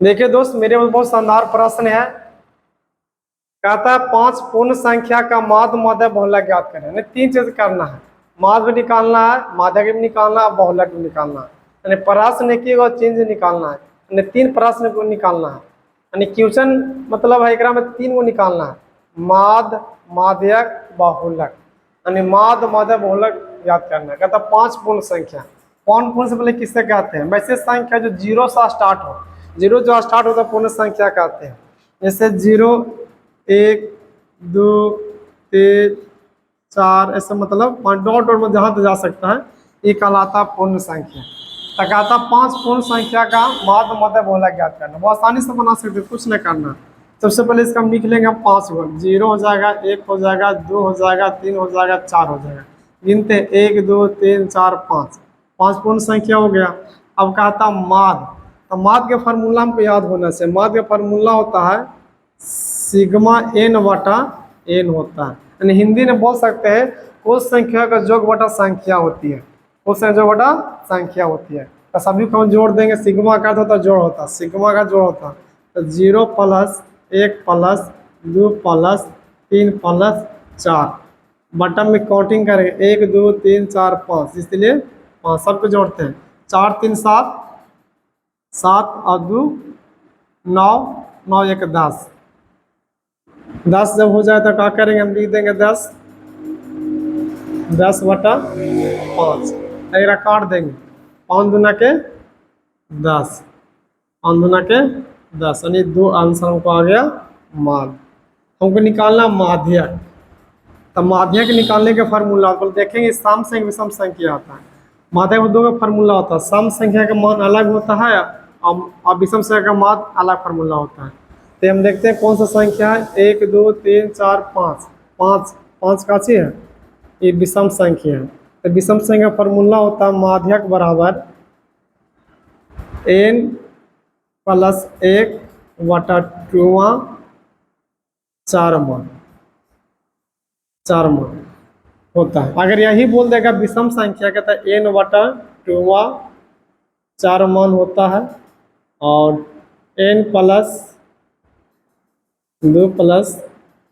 देखिए दोस्त, मेरे पास बहुत शानदार प्रश्न है। कहता है 5 पूर्ण संख्या का माध्य मध्य बहुलक ज्ञात करें। यानी 3 चीज करना है, माध्य भी निकालना है, माध्यक भी निकालना है, बहुलक भी निकालना है। यानी प्रश्न एक ही और चीज निकालना है। यानी 3 प्रश्न को निकालना है। यानी क्वेश्चन मतलब है एकरा में 3 को निकालना है, माध्य, माध्यक, बहुलक। यानी माध्य मध्य बहुलक याद करना है। कहता 5 पूर्ण संख्या। पूर्ण से पहले किससे कहते हैं? वैसे संख्या जो 0 से स्टार्ट हो, 0 जो स्टार्ट होता है पूर्ण संख्या कहते हैं। जैसे 0, 1, 2, 3, 4, ऐसे मतलब डॉट डॉट में जहाँ तक जा सकता है, ये कहलाता पूर्ण संख्या। तो कहता 5 पूर्ण संख्या का माध्य मध्य बहुलक ज्ञात करना। वो आसानी से बना सकते, कुछ नहीं करना। सबसे पहले इसका हम लिख लेंगे हम 5 को। 0 हो जाएगा, 1 हो जाएगा, 2 हो जाएगा, 3 हो जाएगा, 4 हो जाएगा। गिनते 1, 2, 3, 4, 5। 5 पूर्ण संख्या हो गया। अब कहता माध्य। तो माध्य के फार्मूला हमको याद होना चाहिए। माध्य का फार्मूला होता है सिग्मा n बटा n होता है। यानी हिंदी में बोल सकते हैं उस संख्या का योग बटा संख्या होती है। उस संख्या योग बटा संख्या होती है। तो सभी को हम जोड़ देंगे। सिग्मा का होता है जोड़ होता है, सिग्मा का जोड़ होता है। तो 0 plus 1 plus 2 plus 3 plus 4 button में काउंटिंग करेंगे 1, 2, 3, 4, 5, इसलिए 5 सबको जोड़ते हैं। 4, 3, 7, 7 और 2 9, 9, 1, 10। 10 जब हो जाए तो क्या करेंगे? हम लिख देंगे 10 बटा 5। अगर काट देंगे 5 दूना के 10, 5 दूना के 10, यानी 2 आंसर हमको आ गया माध्य। हमको निकालना माध्यक। तो माध्यक निकालने के फार्मूला पर देखेंगे सम संख्या विषम संख्या आता है। माध्यक दो का फार्मूला होता है, सम संख्या का मान अलग होता है और विषम संख्या का मान अलग फार्मूला होता है। तो हम देखते हैं कौन सा संख्या है। 1, 2, 3, 4, 5। 5 काची है? ये विषम संख्या है। तो विषम संख्या का फार्मूला होता है माध्यक बराबर n प्लस 1 बटा 2 4 मान होता है। अगर यही बोल देगा विषम संख्या का तो n बटा 2 4 मान होता है और n प्लस 2 प्लस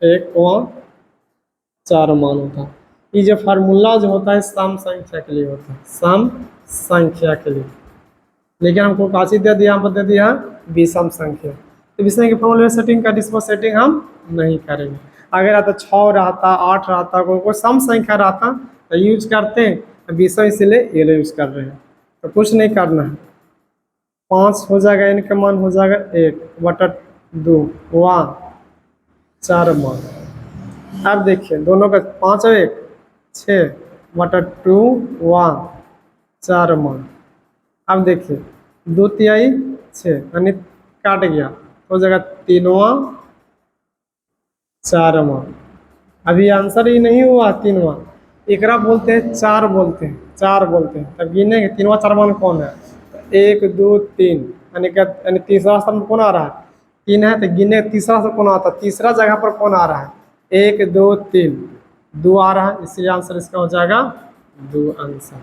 1 4 मान होता है। ये जो फार्मूला जो होता है सम संख्या के लिए होता है, सम संख्या के लिए। लेकिन हमको काची दे दिया, यहाँ पर दे दिया विषम संख्या। तो विषम के फॉर्मूले में सेटिंग का डिस्पो सेटिंग हम नहीं करेंगे। अगर आता 6 रहता, 8 रहता, कोई सम संख्या रहता तो यूज करते हैं। विषम इसलिए ये यूज कर रहे हैं, तो कुछ नहीं करना है। 5 हो जाएगा, इनका मान हो जाएगा 1 बटा 2 4 मान। अब देखिए दोनों का 5 और 1 6 बटा 2 4 मान। अब देखिए 2 तिहाई 6 यानी काट गया, हो जाएगा 3 4 मान। अभी आंसर ही नहीं हुआ 3वां। एकरा बोलते हैं 4 बोलते हैं, 4 बोलते हैं। तब गिनेंगे 3वां 4 मान कौन है? 1, 2, 3 यानी तीसरा स्थान में कौन आ रहा है? 3 है। तो गिने तीसरा से कौन आता है? तीसरा जगह पर कौन आ रहा है? 1, 2, 3 2 आ रहा है, इसलिए आंसर इसका हो जाएगा 2 आंसर।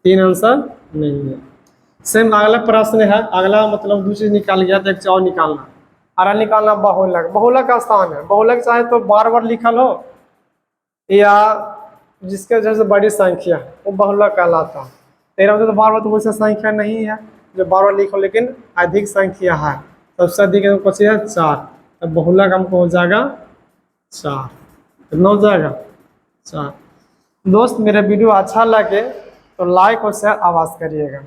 3 आंसर नहीं है। सेम अगला प्रश्न है। अगला मतलब दूसरी निकाल गया तो एक और निकालना। अरे निकालना बहुलक। बहुलक आसान है। बहुलक चाहे तो बार बार लिखल हो या जिसके वजह से बड़ी संख्या वो बहुलक कहलाता है। तेरा तो बार बार तो वैसे संख्या नहीं है जो बार बार लिखो, लेकिन अधिक संख्या है। सबसे अधिक कौन है? 4। तो बहुलक हमको हो जाएगा 4। कितना हो जाएगा? 4। दोस्त मेरा वीडियो अच्छा लगे तो लाइक और शेयर अवश्य करिएगा।